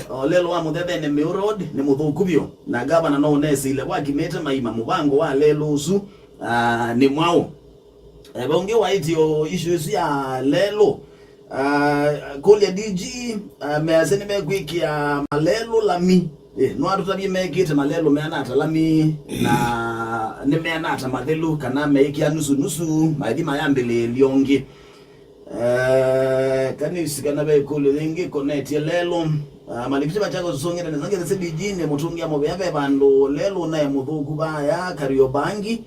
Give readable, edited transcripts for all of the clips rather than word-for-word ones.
sio lelo wa muthebe ni Miu Road ni muthukubio na gavana no nesi ile wakimete maima mubango wa lelo usu ni mwao bonge wa itio issues ya lelo kule DG measeni megwikia malelo lami no atutabie megite malelo meanata lami na ne meanata madhelu kana meikia nusu maidi mayambele liongi kanisi kana be kule lingi connect lelo malikiti bachako songera nezangere sebijine mutungia mobebe bando lelo naye muthuku baya Kariobangi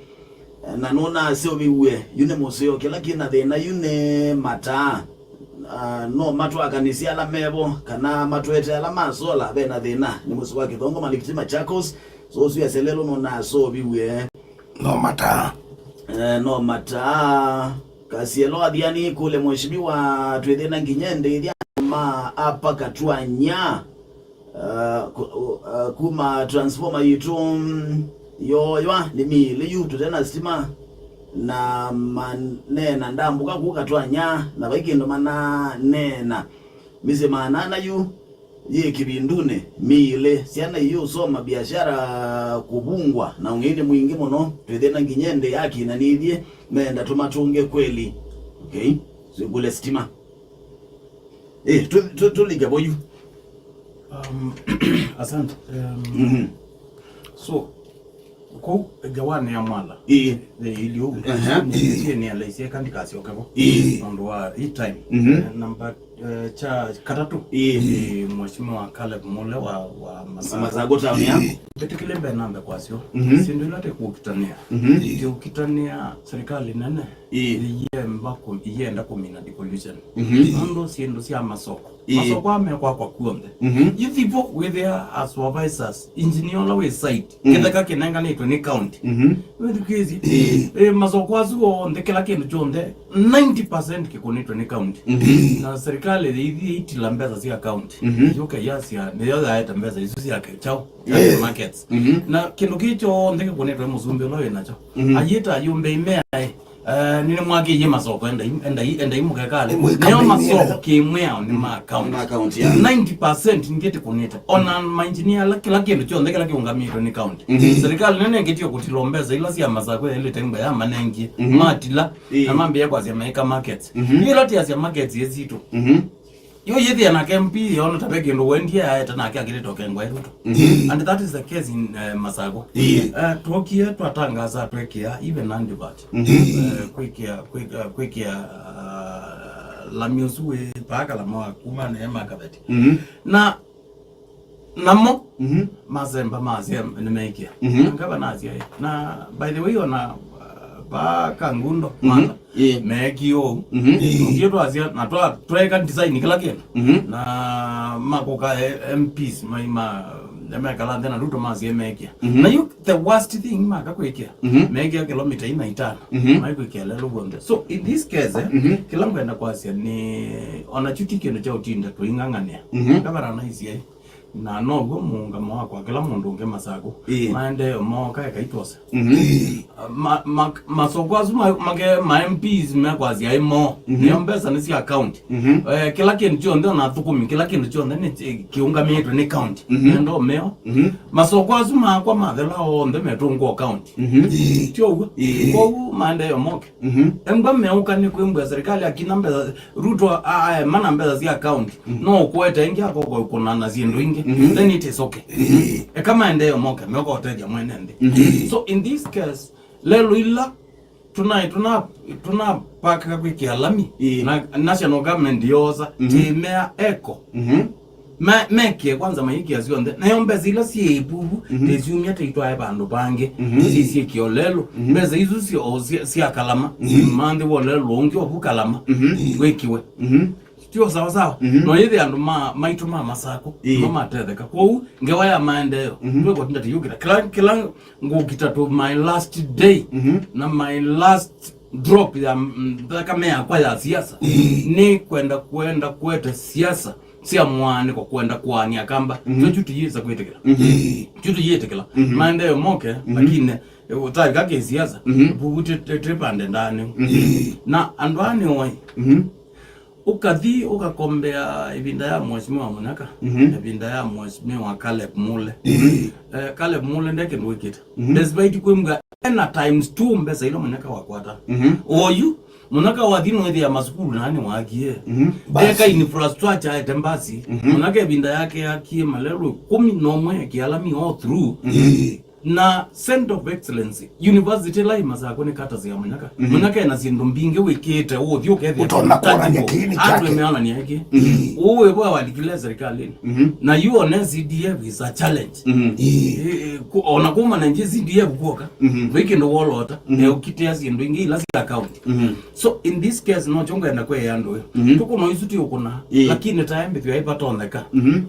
na nona sio biwe yune museo kila kina thina yune mata no matu akanisi ala mebo kana matuete ala masola bena thina ni musu wa Kithongo malikiti bachako so sio selelo nona so biwe no mata kasielo adiani kule mheshimiwa twethena nginyende iria ma apa katwanya kuma transformer yitu yoywa nimile yutu tena stima na manena ndambuka kukatwanya na baikendo mana nena mise manana yu ye kibindune mile siana yu soma biashara kubungwa na ungeni mwingi muno twethena nginyende yaki na nidie menda tumatunge kweli okay sigule stima tuliga boyu asante so ko gawane ya mwala ilio ni alaisia kandikasi okabo ndo wa time number cha katatu mheshimiwa Caleb Mule wa Masago town ya betikile mbe namba kwasio sindu late kukitania ukitania serikali nene iye mbako ienda komina devolution ndo sindu sia masoko amekwa kwa kuombe yithipo with their supervisors engineer la we site kedaka kenanga ni county wedukezi masoko azuo ndekela kindu chonde 90% kikonitwa ni county na serikali hivi itilambeza sia county yoke yasia ndio yaeta mbeza isu sia chao markets na kindu kicho ndeke konitwa muzumbe lo yenacho ayeta yumbe imea nini mwagi ye masoko enda imuka kale nyo masoko kimwea ni ma account ya 90% ngeti kunita ona ma engineer kila kindu chonde kila kiungamiro ni account serikali nene ngeti okutilombeza ila sia masako ile temba ya manengi matila na mambe ya kwa sia maika markets ile tia sia markets yezito yo yethi ana KMP yono tabeke ndo wendia ayeta na akya kilitoke ngwa ruto and that is the case in Masago tuokia twatangaza twekia even Andibat kwekia la miosue paka la mwa kuma neema kabeti na namo mazemba mazem nimekia ngaba nazia na by the way ona ba kangundo mala mekio ndio twazia na tweka design kila kitu na makoka MPs maima America ndena ruto mazi mekia na you the worst thing maka kwekea mekia kilomita 5 maikwekia lelo bonde so in this case kila ngenda kwasia ni ona chuti kino cha utinda tuingangania kama rana hizi na nogo munga mwa kwa kila mundu nge Masago maende mo ka kaitose masoko azuma ma MPs mekwazi aimo nyombesa ni si account kila kintu chonde na thukumi kila kintu chonde ni kiungamitwe ni account ndo meo masoko azuma kwa mathela onde metungo account chogo kwa maende yomoke emba meuka ni kwembwa serikali akina mbeza ruto mana mbeza si account no kweta ingia kwa kuna na zindu ingi then it is okay kama ende yomoke meko oteja mwenende so in this case lelo ila tuna paka kwiki alami na national government yoza timea eko meke kwanza maiki azionde na yombe zila si ibubu tezumya teitwa abandu bange sisi kiolelo mbeza izu si akalama mande wolelo ongi obukalama wekiwe tio sawa no yedi andu maitu Masako mama tetheka kwa ngewa ya maendeleo ndio kwa tindati yugira kila ngukita to my last day na my last drop ya kama kwa ya siasa ni kwenda kwete siasa sia mwane kwa kwenda kwani akamba chutu yiza kwetekela chutu yetekela maendeleo moke lakini utai kake siasa bubuti tripande ndani na andwani oi ukathi ukakombea ibinda ya mheshimiwa Munyaka ibinda ya mheshimiwa Caleb Mule Caleb Mule ndeke ndwikita despite kwimga na times 2 mbesa ilo Munyaka wakwata oyu Munyaka wathino ya masukuru nani wagie eka infrastructure ya tembasi Munyaka ibinda yake yakie malelo 11 kialami all through na Center of Excellence University lai masako ni kata ya Munyaka Munyaka ina sindu mbinge wikete uthio kethe utona nyakini chake ameona ni yake uwe bwa walikile serikali na you on CDF is a challenge ona kuma na nje CDF kuoka wiki ndo wolota ukitia sindu ingi la account so in this case no chongo enda kwa yando tuko no isuti ukuna lakini time bitu yaipata ondeka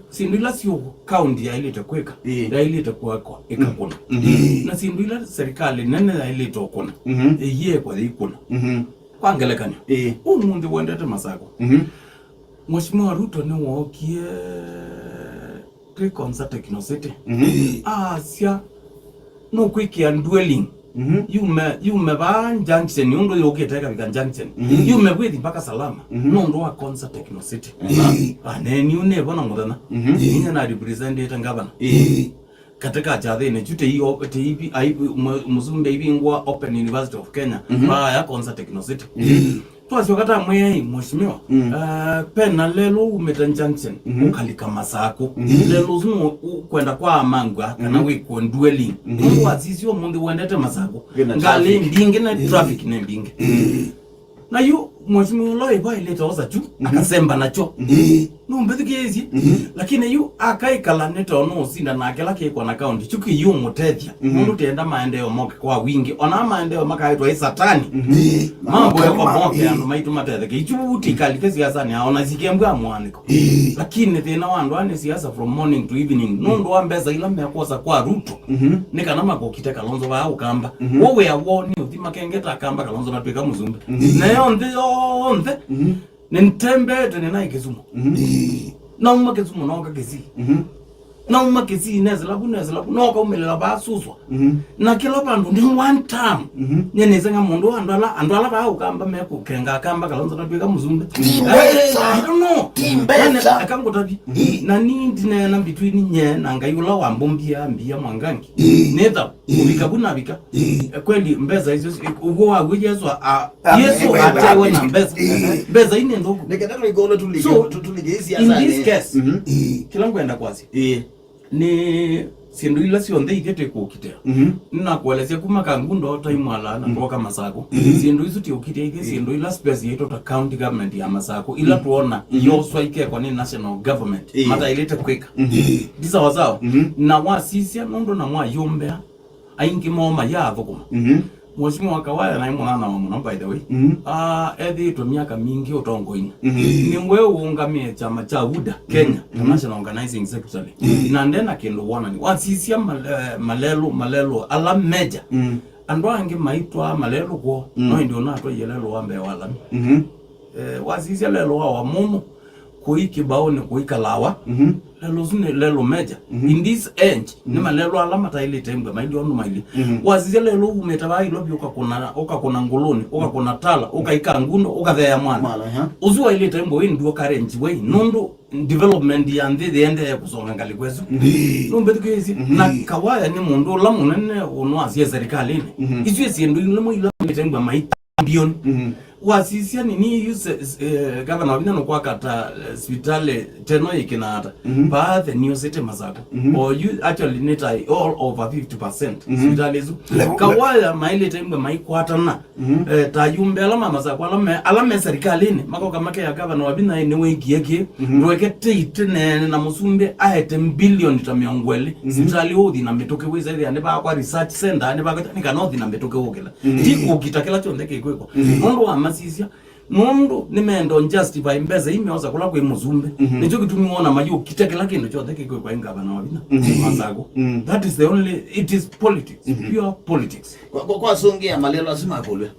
sindu ila sio county ya ile takweka ya ile takwa ikakuna na sindu ila serikali nene ya ile tokuna ye kwa ikuna kwangelekanya umuntu wendete masako Mheshimiwa Ruto ni wokie Trekonsa Technocity sia no quick and dwelling yume ba junction undo yoketeka bika junction yume bwithi mpaka salama no ndo wa Konsa Technocity aneni une bona ngodana ninya na representative ngabana katika chadhe ne chute hiyo TV muzumbe ibingwa Open University of Kenya ya Konsa Technocity twasio kata mwe mheshimiwa pena lelo umeta junction ukalika masako lelo zumo kwenda kwa mangwa kana wiko dwelling ngo azizio mundu wendete masako ngale mbinge na traffic ne mbinge na yu mheshimiwa loe ba ile toza tu akasemba nacho no mbethigezi lakini yu akaikala neto no sinda na akela ke kwa account chuki yu mutethia mundu tenda maendeleo moke kwa wingi ona maendeleo makaitwa satani mambo yako moke ando maitu matetheke ichuti kalike siasa ni aona zikembwa mwaniko lakini tena wandu ane siasa from morning to evening nondo wambeza ila mekosa kwa Ruto nikana makokite Kalonzo ba ukamba wowe awoni uthima kengeta kamba Kalonzo natweka muzumbe nayo onde nintembe tena ikizumo na umakezumo no kakezi na umakezi nezela no ka umelela basuswa na kila bandu ndi one time nyeneze nga mundu andwala ba ukamba meko kenga kamba Kalonzo natweka muzumbe I don't know timbesa akangotabi na nindi na between nye na ngayula wambombia mbia mwangangi neta ubikabuna bika kweli mbeza hizo ugo wa Yesu Yesu atewe na mbeza ine ndogo nekataka igolo tuligezi in this case kila ngwenda kwazi ni sindu ila sionde ikete kukitea nina kuelezea kuma kangundo taimwala na ndoka masako sindu izo tiokitea ike sindu ila space yeto ta county government ya masako ila tuona yoswa ike kwa ni national government mata ilete kweka disa wazao na wasisia nondo na mwa yombea aingi moma ya avokuma Mheshimiwa Kawaya na mwana wa mwana by the way ethi to miaka mingi utongoini ni wewe uungamie chama cha UDA Kenya National Organizing Secretary na ndena kendo wana ni wasisia malelo ala meja ando ange maitwa malelo ko no ndio na to yelelo wambe wala wasisia lelo wa mumu kuiki baone kuika lawa lelo zune lelo meja in this age ni malelo alama taile tembe maili onu maili wazizia lelo umetabai lobi ukakona nguluni ukakona tala ukaika ngundo ukathea mwana uzuwa ile tembe we ndio current we nundu development ya the ende ya kusonga ngali kwezu numbe tukezi na Kawaya ni mundu la munene unwazi serikali izwe sindu ilimo ila tembe maita mbioni wasisia nini use governor wina no kwa kata hospitali teno ikinata but the new city masako or you actually need all over 50% hospitali zu Kawaya maile tembe maikwata na tayumbe alama masako alama serikalini makoka make ya governor wabina ni wengi yake rwekete itene na musumbe ahete billion tamyongwele hospitali hodi na metoke weza ile ane ba kwa research center ane ba ni kanodi na metoke wogela tiko kitakela chondeke kweko nondo amasisia nondo nimendo justify mbeza imeoza kula kwa muzumbe nicho kitumiona mayo kitakela kindu chondeke kweko ingaba na wabina masako that is the only it is politics pure politics kwa songea malelo asima akolwe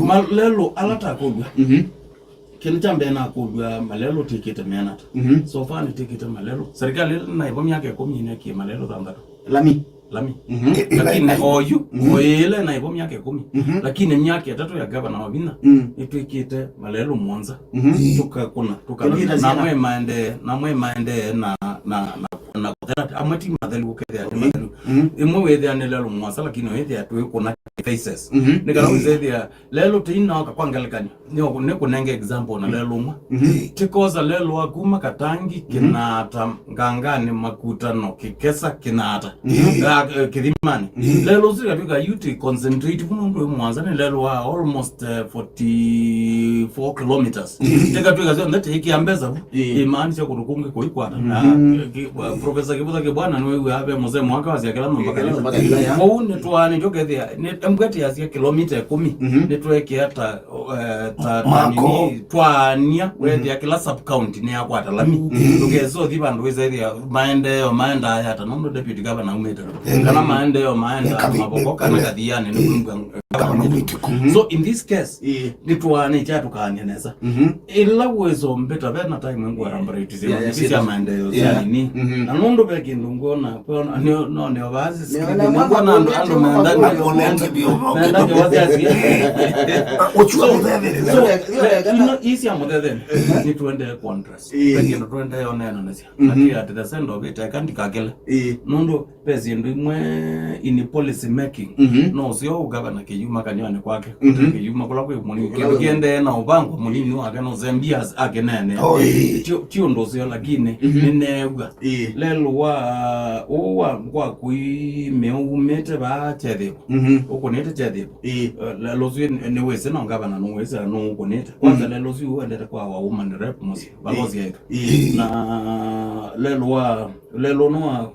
malelo alata akolwe kile chambe na akolwe malelo tikete menata so far ni tikete malelo serikali na ibo myaka 10 ki malelo tandatu lami lami lakini oyu oile na ibo myaka 10 lakini myaka 3 ya gavana wa Bina itwikite malelo Mwanza tukakuna na mwe maende na kutera amati madhali ukethia imwe wethia ni lelo Mwanza lakini wethia twikuna faces nikala wethia lelo tina kakwangalekani ne kunenge example na lelo mwa tikoza lelo akuma katangi kinata ngangani makutano kikesa kinata kidimani lelo zika tuka yuti concentrate kuno Mwanza ni lelo wa almost 44 kilometers tika tuka zio ndete hiki ambeza imani cha kurukunge koikwata Professor Kibuta Kibwana niwe habe mzee mwaka wazi akala mpaka leo kwa ni twani njokethia ni mbwete ya kilomita 10 ni tweke hata nini twania wethi ya kila sub county ni akwata lami tugezo thibandu wizethia maenda hata nondo deputy governor umeta kana maenda maboko kana kathiane ni kunga so in this case ni twani cha tukanyeneza ila uwezo mbeta bena time ngo arambariti zima maenda yo nini na nondo beki ndungona kwa no bazi ngona ndo maenda ndio wazi uchua isi amudede ni tuende contrast beki ndo tuende yonena nasi ati at the end of it akandika kile nondo pezi ndimwe in policy making no sio governor kiyuma kanyone kwake kiyuma kula kwa muni kiende na ubango mulini wake no Zambia akenene tio ndo sio lakini nineuga lelo wa kwa kui meumete ba chede ukonete chede lelo sio ni wese no governor no wese no ukonete kwanza lelo sio uende kwa wa woman rep mosi balozi yetu na lelo no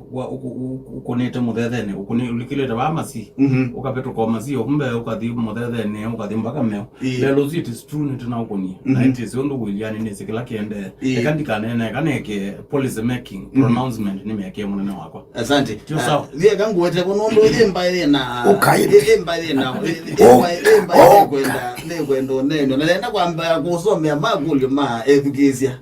ukonete mudedene ulikileta ba masi ukapeto kwa masi kumbe ukadhi mudedene ukadhi mpaka meo lelo sio is true ni tena ukoni na it is ondo kuliani ni sikila kiende ekandika nene kaneke policy making pronouncement ni meke munene wako asante vile kangu wote konondo ile mbaile na kwenda neno naenda kwamba kusomea maguli ma education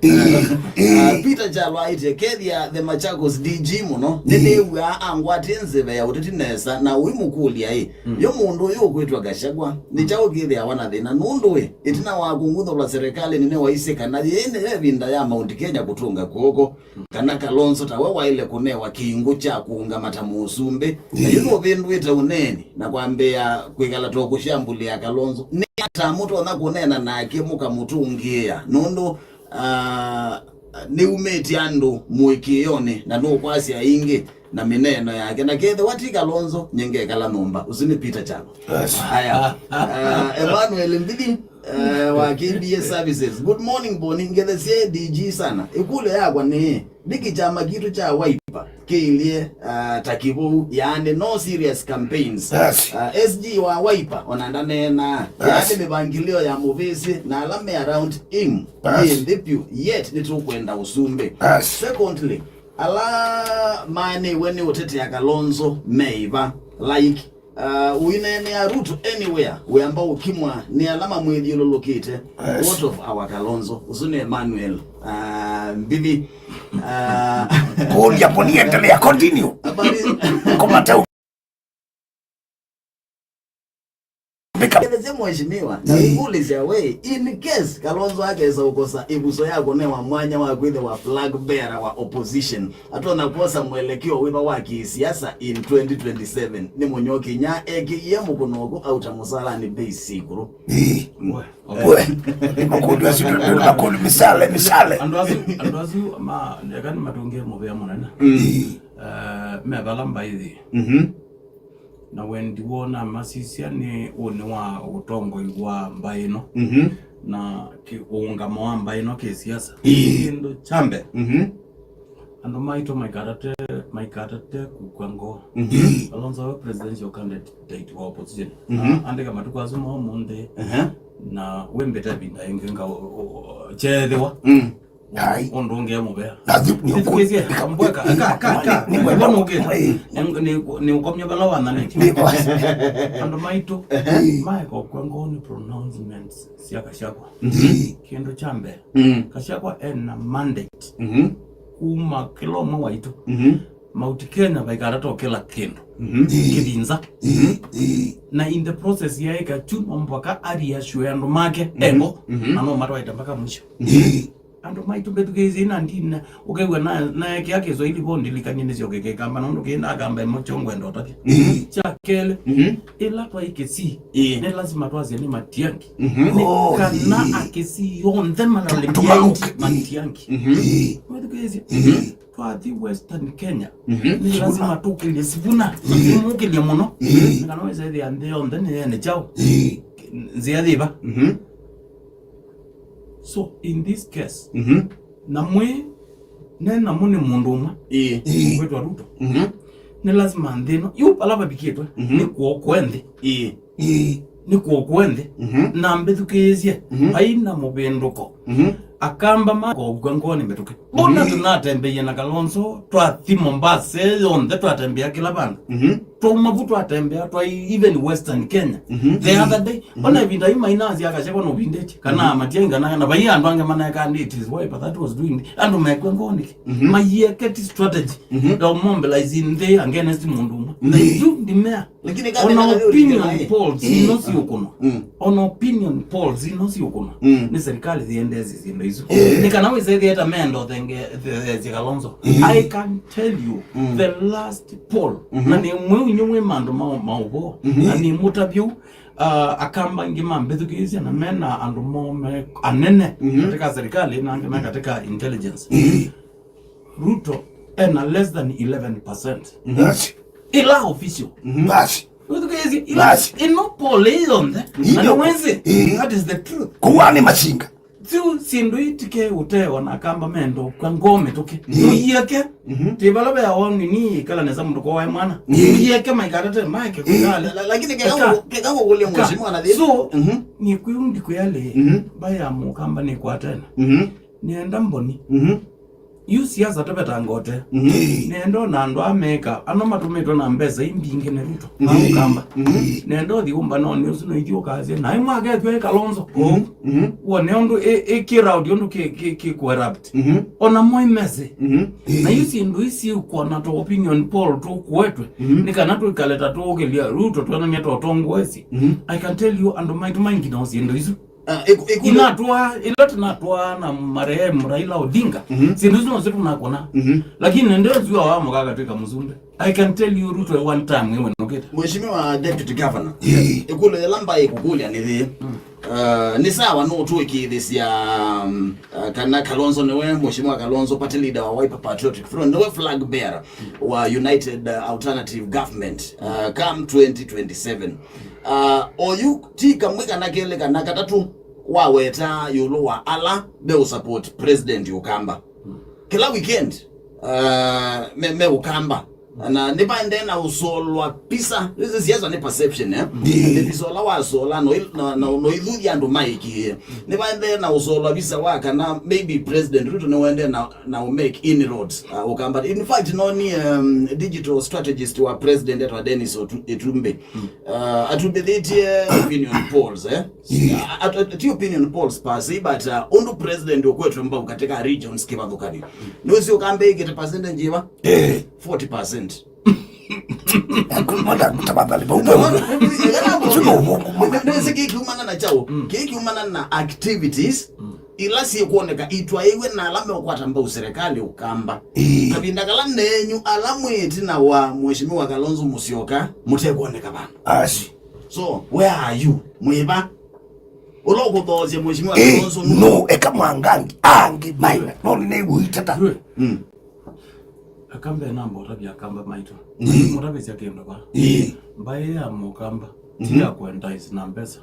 Peter Chalo aite kedia the Machakos DG muno nene wa angwatenze ya utitinesa na uimukulia yo mundu yo kwetwa Gashagwa ni chao kile awana thina nundu we itina wa kungutho la serikali nene waiseka na yene vinda ya Mount Kenya kutunga koko kana Kalonzo tawe waile kunewa kiingu cha kuunga matamusumbe yuko vindu wita uneni na kwambia kwikala to kushambulia Kalonzo ni hata mtu anakunena na akimuka mutungia nundu ni umeti andu muikione na no kwasi ainge na mineno yake na kethe wati Kalonzo nyenge kala nomba usini Peter Chalo haya Emmanuel Mbidi wa KBS Services good morning Boni ngethe DG sana ikule yakwa ni diki chama kitu cha Wiper kilie takibu yani no serious campaigns SG wa Wiper onandane na yani mibangilio ya movisi na alame around him ndipiu yet nitukwenda usumbe secondly ala mane weni utete ya Kalonzo meiva like uinene ya Ruto anywhere we ambao ukimwa ni alama mwezi lolokite what of our Kalonzo usune Emmanuel bibi kulia poni endelea continue komata Keleze mheshimiwa na uliza we in case Kalonzo akeza ukosa ibuso yako ne wa mwanya wa kwithe wa flag bearer wa opposition atona kuosa mwelekeo wiba wa kisiasa in 2027 ni munyoki nya eki yemu kunogo au tamusala ni basic bro we makudwa situ na kuli misale andoazu ma yakani matonge mobea monana me balamba hizi na wendi wona masisia ni one wa utongo wa mbaino na kiunga mwa mbaino ke siasa ndo chambe ando maito maikarate kukwango Kalonzo presidential candidate wa opposition ande kama tukazuma monde na wembeta binda ingenga chedewa hai ondonge mobea lazima kambweka ni ukomnya balawa na neti ando maito maiko kwango ni pronouncements sia Kashagwa kiendo chambe Kashagwa na mandate kuma kilomo waito Mount Kenya baikarato kila kindu kibinza na in the process ya eka chuno mpaka ari ashwe andu make ego ano matwaita mpaka mwisho andu maitu betugezi na ndina ukewe na yake zo ili bondi likanyine zyo keke kamba nondo kenda kamba mochongwe ndo take chakele ila kwa ikesi ne lazima twazi ni matiangi kana akesi yonde manalimbia matiangi betugezi kwa the Western Kenya ni lazima tukile sivuna mukile muno kanaweza ile ande onde ne chao ziadiba so in this case namwe nena mune munduma kwetu Ruto ni lazima ndino yu palaba bikitwa ni kuokwende ni kuokwende na mbetukezie aina mubenduko akamba mako gwangoni mbetuke bona tunatembe na Kalonzo twathi Mombasa yonde twatembea kila banda to mavuto atembea twa even Western Kenya the other day ona vinda imainazi akasheko no vindechi kana matienga na bayi andu ange manaka and it is why but that was doing and mekwengoniki mayeketi strategy do mobilize in the against munduma na you dimea lakini kama opinion polls inosi ukono on opinion polls inosi ukono ni serikali ziendezi zindo hizo nikanawe zaidi hata mendo the Kalonzo I can tell you the last poll na ni mwe mando maubo na ni mutabyu akamba ngima mbethukizia na mena andu mome anene katika serikali na katika intelligence Ruto ena less than 11%. Ila official. Basi. Mbethukizia ila ino poll yonde na mwenzi that is the truth. Kuwani machinga Tiu sindu itike utewa na kamba mendo kwa ngome toke yake tibalabe ya woni ni kala neza mtu kwa mwana yake maikarate maike kugala lakini kegango ule mheshimiwa na dhidi so ni kuyundi kuyale baya mu kamba ni kwa tena nienda mboni yu siasa tebeta ngote nendo nando ameka ano matumeto na mbeza imbinge ne Ruto na ukamba nendo diumba no news no idio kazi na imwa ga twe Kalonzo wone ondo ekira audio ndo ke corrupt ona moi meze na yusi ndo isi uko na to opinion poll to kwetwe nikana to kaleta to kelia Ruto to na nyeto tongwesi I can tell you and my mind no si ndo isu inatwa ilot natwa na marehemu Raila Odinga sindu zino zetu nakona lakini ndio zua wa mgaga tika mzunde I can tell you Ruto one time wewe noketa mheshimiwa deputy governor ikule lamba ikukulia ni sawa no tu ikidhisia kana Kalonzo newe mheshimiwa Kalonzo party leader wa Wiper Patriotic Front newe flag bearer wa United Alternative Government come 2027 oyu tika mwika nakele kana katatu waweta yulo wa ala be support president Ukamba kila weekend me Ukamba na nibande na usolwa pisa hizi siasa ni perception ni bisola wa sola no idhudi ando maiki nibande na usolwa pisa waka na maybe president Ruto no wende na make inroads Ukamba in fact no ni digital strategist wa president etwa Dennis Itumbe atubedhiti opinion polls ati opinion polls pasi but undu president okwetu mba katika regions kibadhukani nozi Ukamba igete percentage njiwa 40%. Kumada kutabadali ba nese kikiumana na chao kikiumana na activities ila si kuoneka itwa iwe na alame okwata mba serikali Ukamba kabinda kala nenyu alamu etina wa mheshimiwa Kalonzo Musyoka mutekuoneka bana asi so where are you mwiba uloko toze mheshimiwa Kalonzo no ekamwangangi angi maina noni ne buitata Akamba namba otabya akamba maito mutabe cyakenda ba mbaye ya mukamba tiya kwenda is na mbesa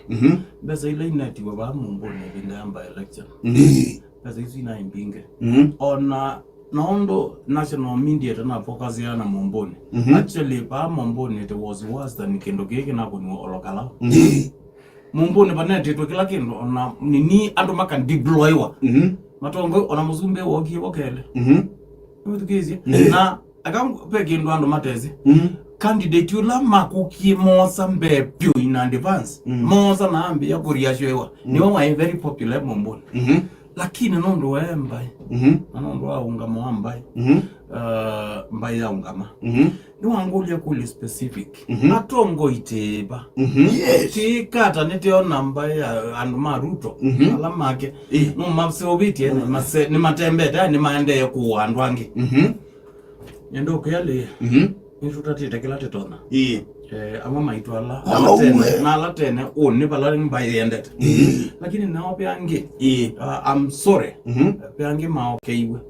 mbesa ile inati baba mumbone binda yamba election mbesa hizi na imbinge ona naondo national media tana focus ya na mumbone actually ba mumbone it was worse than kendo gege na kuni olokala mumbone banete to kila kendo ona nini ando makan deploywa matongo ona muzumbe woki wokele Mutugezi na akampeke ndo ando matezi candidate yula makuki mosa mbepyo in advance mosa na ambi ya kuriashwewa ni wa very popular mumboni lakini nondo wemba nondo wa unga mwamba mbaya ungama niwangulia kuli specific atongo iteba tikata niteo namba ya anduma Ruto alama yake no mapse obiti ni matembeta ni maende kuandu angi yendo kuyale nitutatite kila tetona ama maitwala na latene oni balari mbaye yendete lakini nao peange I'm sorry peange maokeiwe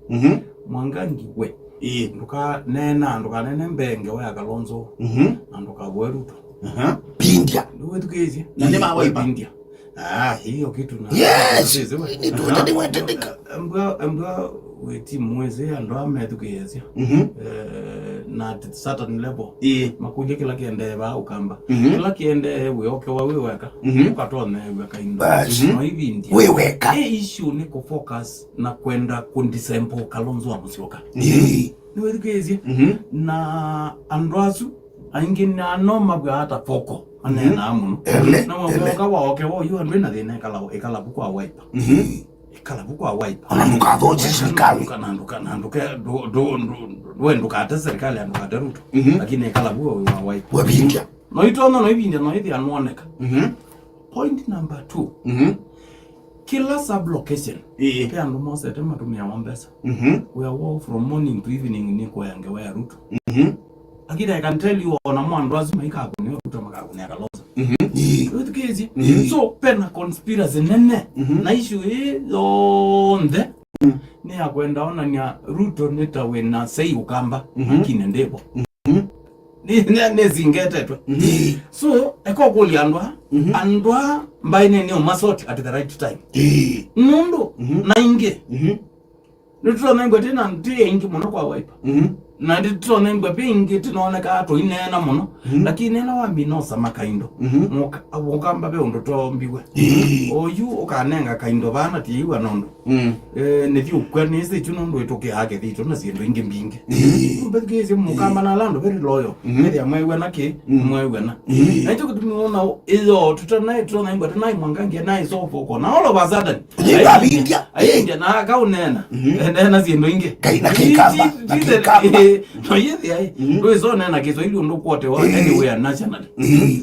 mwangangi we nduka nene mbenge wa Kalonzo nduka Ruto Pindia nduwe tukezi na nema wa Pindia hiyo kitu na yes ndio watendeka mbwa weti mweze ando ametukezi na certain level makuje kila kiende ba ukamba kila kiende we okay wa weweka ukatone weka indo no hivi ndio weweka issue ni ku focus na kwenda kundisempo Kalonzo amusioka niwe tukezi na andrasu aingina no mabwa hata foko anena amuno na mwoka wa okay wa you and na thina ekala buku awipa ekala buku awipa anduka vote serikali anduka nduka hata serikali anduka Ruto lakini ekala buku awipa wabindia no itona no ibindia no ithi anoneka point number 2 kila sub location pia ndo mose tema tumia wambesa we are walk from morning to evening ni kwa yange wa Ruto lakini I can tell you ona mwandu azima ikako ni Ruto makako ni Kalonzo tukezi so pena conspiracy nene na issue onde ni akwenda ona ni Ruto netawe na sei ukamba kine ndebo ni zingetetwe so eko kuliandwa andwa mbaine ni masoti at the right time nundo na inge nitro na ngwe tena ntie ingi muno kwa wipe na nitro na ngwe pe ingi tinaona ka to inena muno lakini nena wa minosa makaindo mukamba be undo to mbiwe oyu ukanenga kaindo bana tiwa nondo ne ti ukwane se tuno ndo itoke hake thito na siendo ingi mbinge mbegeze mukamba na lando very loyal ne ya mwewe na ke mwewe na na ito kutumiona izo tutana tuna ngwe tana mwangange na iso foko na all of a sudden ayinja na akaunena nena siendo ingi kaina kikamba na kikamba no yethi ai wezo nena kizo ili ndo kwote wa anywhere national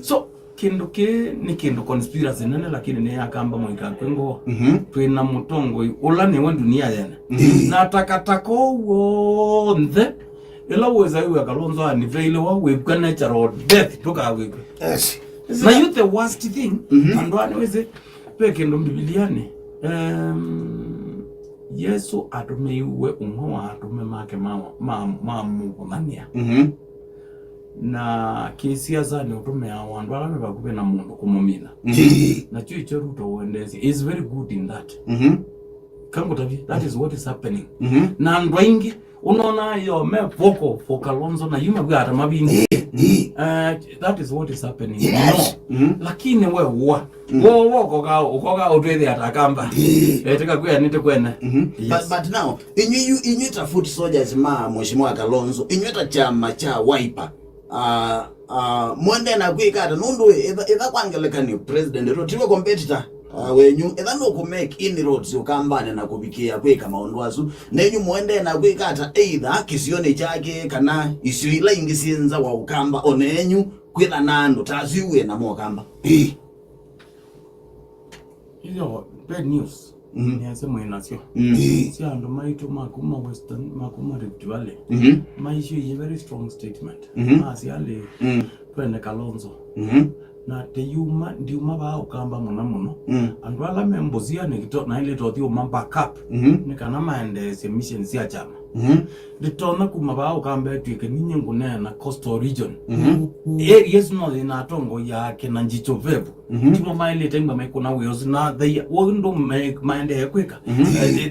so kindu ki ni kindu conspiracy nene lakini ne akamba mwika kwengo twina mutongo ula ni wendu dunia yana na takatako wonde ila weza iwe Kalonzo ani veile wa we natural death toka we yes na you the worst thing ando ani weze peke ndo bibiliani Yesu atumeiwe umwa atume make mamuvumania na kisia zani utume awandu alame bakube na mundu kumumina na chuo Ruto uendezi is very good in that kangu tabi that is what is happening na ndo ingi unaona yo me vocal for Kalonzo na yuma bwa mabingi that is what is happening yes. Lakini we wo koga utwethe atakamba eteka kwa nite kwene yes. But now inyuita foot soldiers mheshimiwa Kalonzo inyuita chama cha Wiper mwende na kwikata nundu etha kwangeleka ni president rotiwe competitor wenyu etha no ku make in roads ukambane na kubikia kwika maondwazu nenyu mwende na kwikata either kisione chake kana isiila ingisinza wa ukamba onenyu kwitha nando taziwe na mokamba hiyo bad news niasema inasio si ando maitu makuma western makuma Rift Valley maisho is a very strong statement asi ale twende Kalonzo na teyuma ndiuma ba ukamba muno andu ala membozia nekito na ile tothio backup nikana maende mission sia chama litona kuma ba ukamba twike ninyengu na coastal region areas no ina tongo ya kenanjicho vevu timo maile tenga mekona wheels na they wondo maende kweka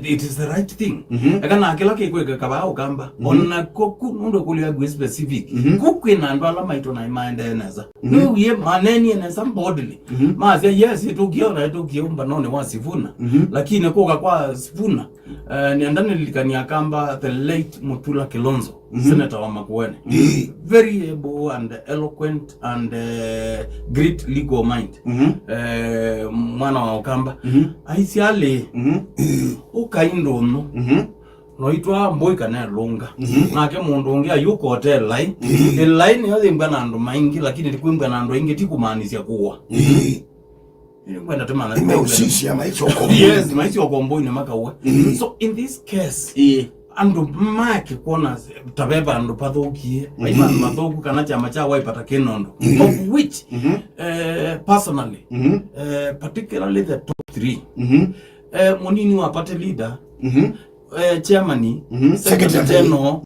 it is the right thing akana akela kweka kaba ukamba onna koku ndo kulia specific koku ina ndo ala maito na maende neza no ye maneni na somebody mazia yes tukiona tukiomba none wasivuna lakini koka kwa sivuna niandane likania kamba the late Mutula Kilonzo senator wa Makueni very able and eloquent and great legal mind mwana wa Okamba aisiale ukaindo no noitwa mboi kana lunga nake mundu ungi ayuko hotel line line yote mbana ndo maingi lakini likwimba na ndo ingi tikumaanisia kuwa kwenda tumana imeusisha maisha yako yes maisha yako mboi na makawa so in this case andu make kuona tabeba andu pathokie maima mathoku kana chama cha waipata kenondo of which personally particularly the top 3 munini wapate leader chairman secretary general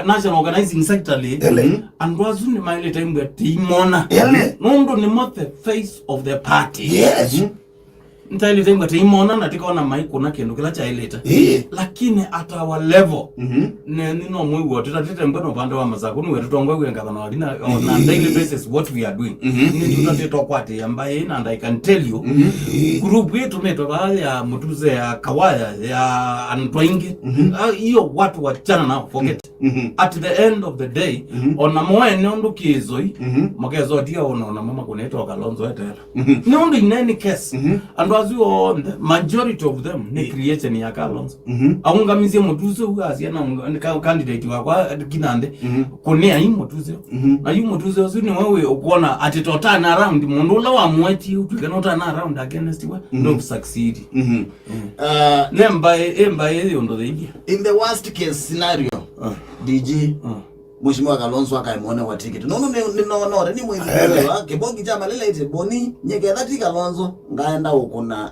national organizing secretary and wazuni maile time ya timona nondo ni mo the face of the party yes ntaili time ya timona na tikaona maiko na kendo kila cha ileta lakini at our level nino mwe wote tatete mbona upande wa mazako ni wetu tongwe wenga bana walina on daily basis what we are doing ni tutatete kwate ambaye and I can tell you group yetu meto baadhi ya mtuze ya kawaya ya antwaingi hiyo watu wachana na forget at the end of the day ona moene ndo kizoi makezo dia ona mama kuneto Kalonzo etera no in any case and as you on the majority of them ne creation ya Kalonzo aungamizie mtuze ugazi na candidate wa kinande kunea hii mtuze na hii mtuze usini wewe ukoona atitotana around mundu la wa mweti ukikanota na around against we don't succeed nemba hiyo ndo idea in the worst case scenario DG Mheshimiwa Kalonzo akaimwona wa ticket nono ni mwezi wake bongi chama lele ite boni nyeke dhati Kalonzo ngaenda ukuna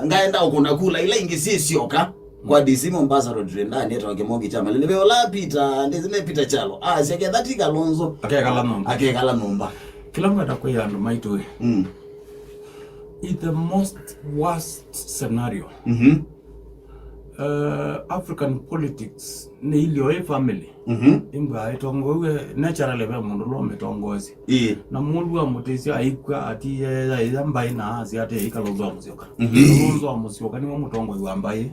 ngaenda ukuna kula ile ingisi sioka kwa DC Mombasa road ndani yetu wakemongi chama lele beola pita ndizime pita chalo sike dhati Kalonzo akekala nomba kila mtu atakuwa ndo maito is the most worst scenario African politics ni ilio family imba itongowe naturally ba mundu lo metongozi na mundu wa mutesi aikwa ati ya mbai na asi ate Kalonzo amusioka Kalonzo amusioka ni mutongo wa mbai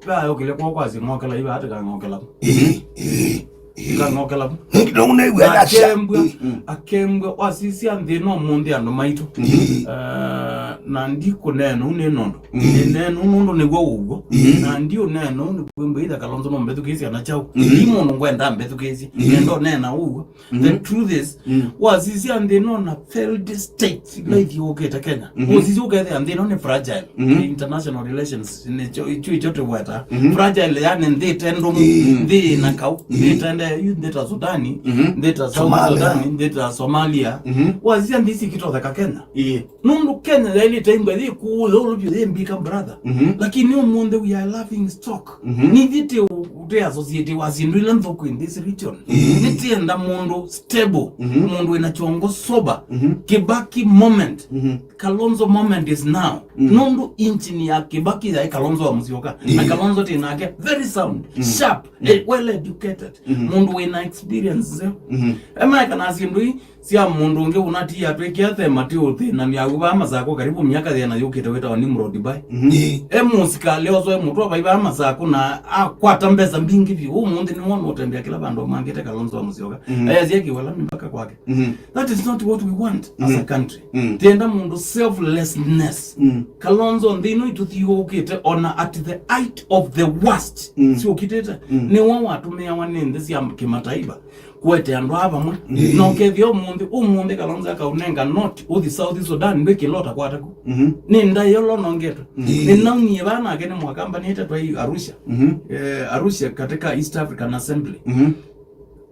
ba yokile kwa kwazi ngokela iba ate ngokela ngokela ndone wena akembwe wasisi ande no mundi ando maito na ndiko neno unenondo neno unondo negwa ugo na ndio neno ni kwembe ida Kalonzo no mbetu kesi anachao limo ngwenda mbetu kesi ndo nena ugo the truth is wasisi ande no na failed state like yoketa Kenya wasisi ukethe ande no ni fragile international relations ni chote wata fragile yani ndetendo ndi nakau ndetende ndeta Sudani ndeta South Sudani ndeta Somalia wasisi ndisi kito za Kenya nundu Kenya ile time ile kuulo byo mbika brother lakini umunde we are laughing stock ni vite ute associate wazindwile mvoko in this region nitienda mundu stable mundu inachongo soba Kibaki moment Kalonzo moment is now nundu inchini ya Kibaki ya Kalonzo wa Musyoka na Kalonzo tinake very sound sharp well educated mundu ina experience ema kana asindui sia mundu nge unatia twekia thema tiuthi na niaguba mazako karibu miaka thena yukite weta wa Nimrod bai musika leo zo mutwa bai ba mazako na akwata mbeza mbingi vi mundu ni wono utembea kila bando mangete Kalonzo wa Musyoka ayazieki wala mpaka kwake that is not what we want as a country tenda mundu selflessness Kalonzo ndino ituthiukite ona at the height of the worst si ukiteta ni watu meya wanende sia kimataifa kwete andu aba mwe no kethio umundi Kalonzo akaunenga not uthi South Sudan mbeki lota kwataku ni ndayolo nongeto ni nauni bana akene mwakamba ni hita twa Arusha Arusha katika East African Assembly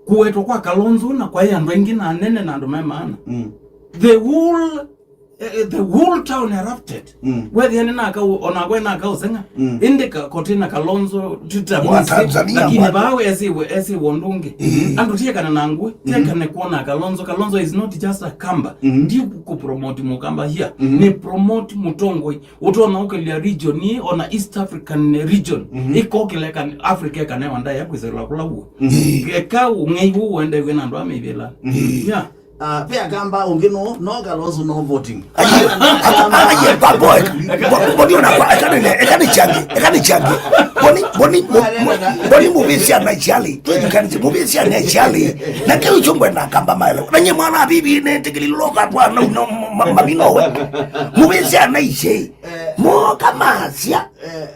kuweto kwa Kalonzo na kwa yandu wengine anene na ndo maana the whole town erupted where the nena ka onagwena ka usenga indika kotina Kalonzo lakini bawe esi wondunge ando tiekana nangwe tiekane kuona Kalonzo is not just a kamba ndio ku promote mukamba here ni promote mutongoi utona ukelia region ni ona East African region iko keleka Africa kana wanda ya kwizela kulabu ka ungeibu wende wena ndo amebela yeah pia kamba ungino no Kalonzo no voting. Aye baboy. Boni unakwa ekani changi. Boni mubisi anachali. Tukani mubisi anachali. Na kile chombo na kamba maelo. Na nyema na bibi ne tikililoka bwana no mamino. Mubisi anaishi. Mo kama asia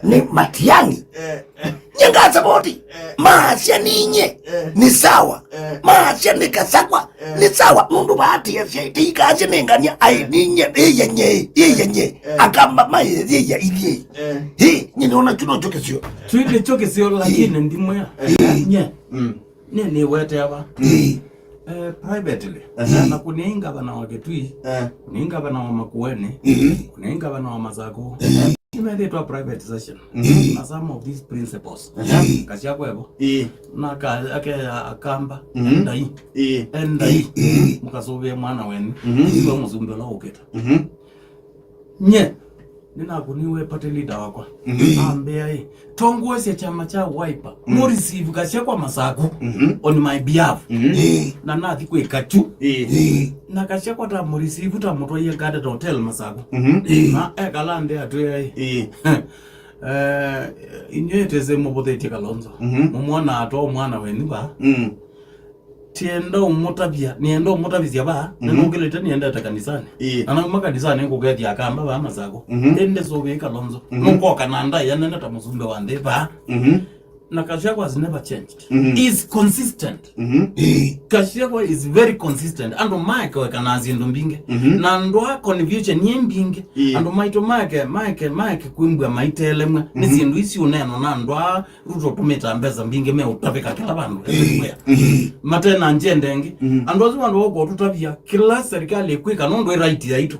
ni Matiang'i. Nyengaza bodi. Maasya ninye ni sawa. Maasya ni Kasakwa ni sawa. Mundu bahati ya siya ikazi nenganya ay ninye yenye akamba maye ili nyini ona chuno choke siyo tuile choke siyo lakini ndimo ya nye ni wete hapa privately na kuninga bana waketui kuninga bana wa Makueni kuninga bana wa Masako imetwa privatization na some of these principles kasi yako hebo na akamba ndai mukasubia mwana wenu kwa mzumbe la uketa nye nina kuniwe pate leader wako ambia tongoese chama cha Wiper mo receive kasi kwa Masako on my behalf na nathi kwe kachu na kasi kwa ta mo receive ta moto ye garden hotel Masako na ekalande atwe inyeteze mubodete Kalonzo mumwana ato mwana wenu ba tiendo umutabia niendo umutabizia ba nanongeleta nienda kanisani ana makanisani ngogeti akamba ba Masako ende sobe Kalonzo nukoka nanda yanenda tamuzumbe wande ba na Kashagwa has never changed. Is consistent. Kashagwa is very consistent. Ando Mike wakanazi ndombinge. Na ndoa confusion nyembinge. Ando Mike kuimbwa maitelemwe. Nisi ndu isi uneno na ndoa Ruto tumeta mbeza mbinge me utapeka kila bandu. Matena njendenge. Ando zima ndo wako tutabia kila serikali kwika nondo right ya ito.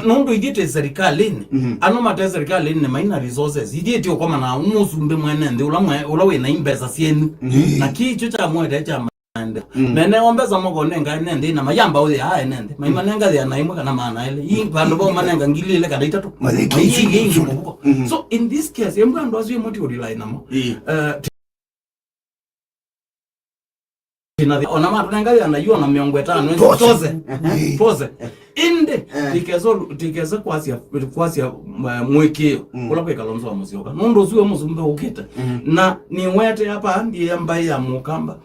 Nondo idite serikali ni. Ano mate serikali ni maina resources. Idite okoma na umusumbe mwenende ulawe na imbeza sienu na kicho cha mwede cha mande mene ombeza moko nenga nende na mayamba ule hae nende maimanenga ya naimwe kana maana ile hii bando bo manenga ngilile kada itatu so in this case embwa ndo azu yemoti odilai namo ona matunenga ya na yona miongo 5 toze inde tikeza kwasia mwekeo ulape Kalonzo wa Musyoka nondo zuwe muzumbe uketa na ni wete hapa ndiye ambaye ya mukamba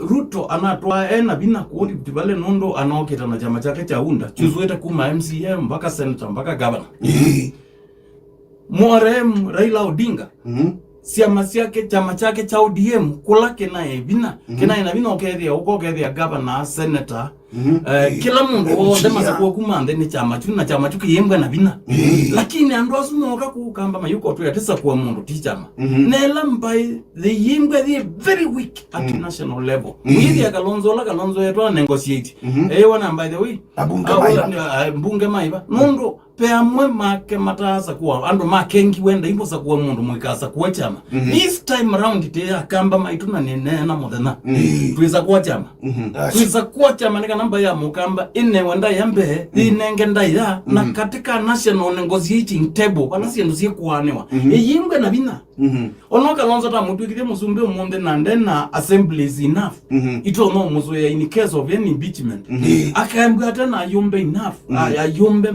Ruto anatoa ena bina kuodi kutibale nondo anaoketa na chama chake cha unda chuzueta kuma MCA mpaka senator mpaka governor Mwarem Raila Odinga chama chake cha ODM kulake naye bina kinaye na bina okethia ukokethia governor senator kila mundu wothe Masako kumande ni chama chuki yembwa na bina lakini ando asumoka kukamba mayuko tu yatesa kwa mundu ti chama nela mbai the yembwa they very weak at national level mwidi Kalonzo yetu negotiate wana by the way mbunge maiba mundu peamwe make matasa kuwa ando makengi wenda imbo sa kuwa mundu mwikasa kuwa chama this time around ite akamba maituna nena modena tuiza kuwa chama nika namba ya mukamba ine wenda yambe inenge ndaya na katika national negotiating table wala siendo siye kuwanewa yimbwe na bina ono Kalonzo ta mutu ikite musumbe umonde na ndena assembly is enough ito no muzo ya in case of any impeachment akambwe hata na yombe enough ayombe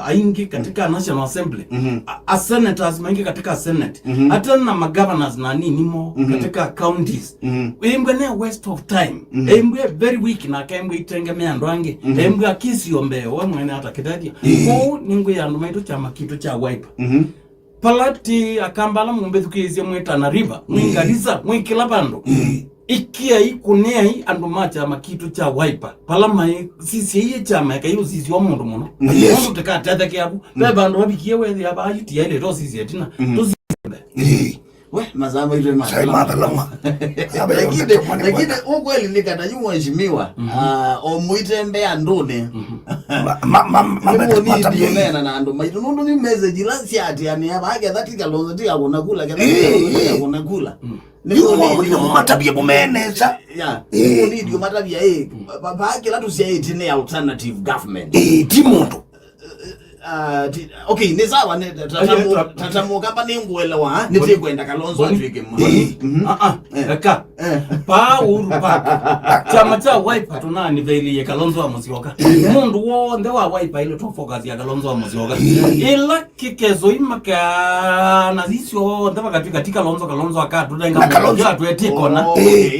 aingi katika national assembly a senators maingi katika senate hata na governors na nimo katika counties yimbwe ne waste of time yimbwe very weak na kembwe itengemea ndwange yimbwe akisi yombe we mwene hata kitadia ko ningwe ya ndo maito chama kitu cha Wiper palati akambala mumbethukizie mwetana river mwingaliza mwikila bando ikia ikunea hii ando macha makitu cha Wiper pala mai sisi hii chama kayo sisi wa mundu muno mundu tekata ke abu bando wabikie wewe aba ayiti ile ro sisi etina we mazama ile lama lakini ukweli nikatanywa heshimiwa omuitembe andone nena na ando maito nondo ni message lasi ati yani hapa age that Kalonzo tia kunakula kunakula ndio matabia bumeneza ndio matabia baba kila tusiaitine alternative government timoto okay ni sawa tatamu kama ni ngwelewa nitikwenda Kalonzo atwike pa Uhuru Park chama cha Wiper tunani vile Kalonzo wa Musyoka mundu wonde wa Wiper ile to focus ya Kalonzo wa Musyoka ila kikezo imaka na zisio ndaba katika Kalonzo akatudenga Kalonzo atwetiko na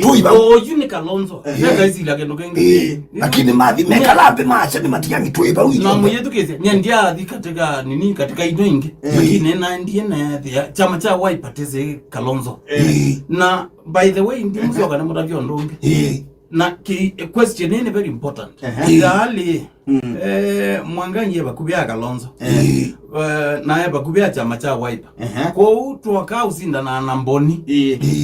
tuiba yuni Kalonzo nega izile agendo kengi lakini mavi mekalambe macha ni matiyangi tuiba uyi na muyetu keze nyandia katika nini katika ingi lakini na ndiye na chama cha Wiper teze Kalonzo na by the way ndi Musyoka na mudavyo ndonge na ki question is very important idali Mwangangi bakubya Kalonzo na bakubya chama cha Wiper ko utu akausinda na Mboni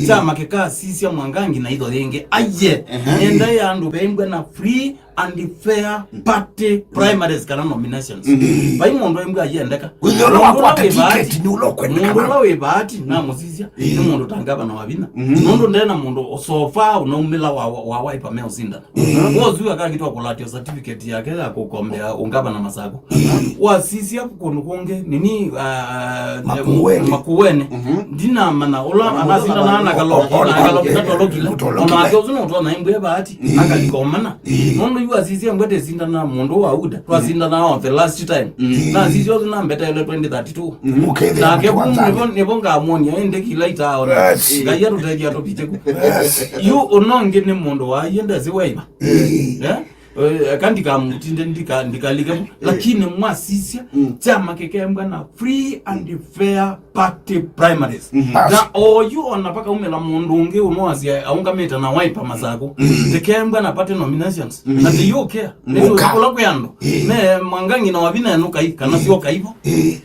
chama keka sisi ya Mwangangi na ido yenge aye enda yandu bengwe na free and fair party primaries kana nominations bai mondo embwa yendeka unyolo wako ticket ni ulokwe kama we bahati na musisia ni mondo tangaba na wabina mondo ndena mondo sofa unaumila wa Wiper meo sinda wozu akakitwa kolati certificate yake ya kukombea ungaba na masako wa sisi hapo konukonge nini makuwene dina mana ola anasinda na kaloki katolokile ona akozu no tona embwe bahati akalikomana mondo yu sisi ngwete sinda na mondo wa uda twasinda na the last time na sisi yote na mbeta ile 2032 na kebu nebonga amonia ende kilaita ona ngaya rutegi atopite ku yu ononge ne mondo wa yenda ziwaiba kandika mutinde ndikalike lakini mwasisia chama kekembwa na free and fair party primaries na oyu onapaka umela mundu unge unoazia aungameta na Wiper masako tekembwa na party nominations na the UK ndio kula kuyando ne Mwangangi na wabina nuka kana sio kaivo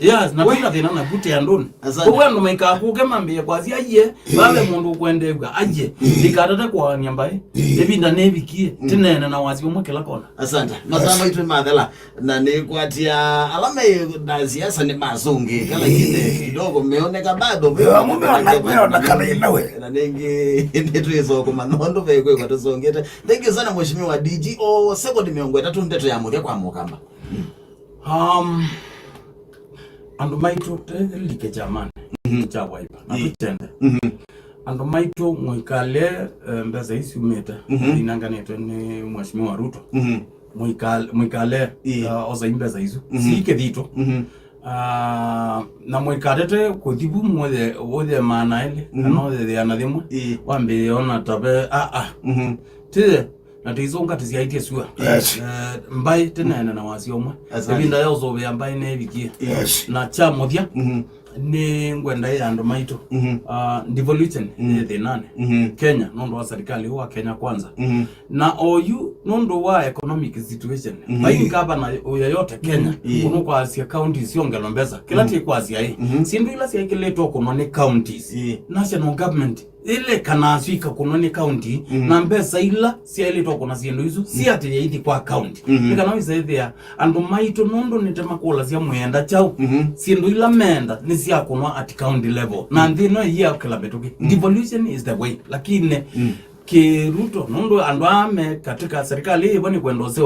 yes na pina tena na gute yandoni kwa ndo maika kukemambia kwazi aye bale mundu kwendebwa aje dikatata kwa nyambaye ebinda nebikie tinene na wazi umwe kila kona. Asante masama itu madhala na nikwatia alama na siasa ni mazungi kala kile kidogo meoneka bado meona kala inawe na ningi ndetu hizo kwa manondo vekwe kwa tuzongete. Thank you sana mheshimiwa DGO second miongo 3 ndeto ya muria kwa mukamba ando maito like jamani cha Wiper na tutende ando maito mwikale mbeza isi umeta inanganetwe ni mheshimiwa Ruto mwikale oza imbeza hizo sike dito na mwikadete kuthibu mwode maana ile anode anadhimwe wambe ona tabe tide na tizonga tiziaitie sua mbai tena na wasi omwe ebinda yozo be mbai ne bikie na cha mothia ni ngwenda ya ando maito devolution the nane Kenya nondo wa serikali wa Kenya kwanza na oyu nondo wa economic situation baini kaba na yoyote Kenya kuno kwa Asia counties yongelombeza kila kwa Asia hii sindu ila sia kile to kuno ni counties national government ile kanaswika kuno ni county na mbesa ila sia ile to kuna sindu hizo si ati yaiti kwa county nikanawisa ithia ando maito nondo nitema kola sia mwenda chao sindu ila menda ni sia kuno at county level na ndino ya kila betoki devolution is the way lakini ke Ruto nondo ando ame katika serikali hivyo ni kuendosea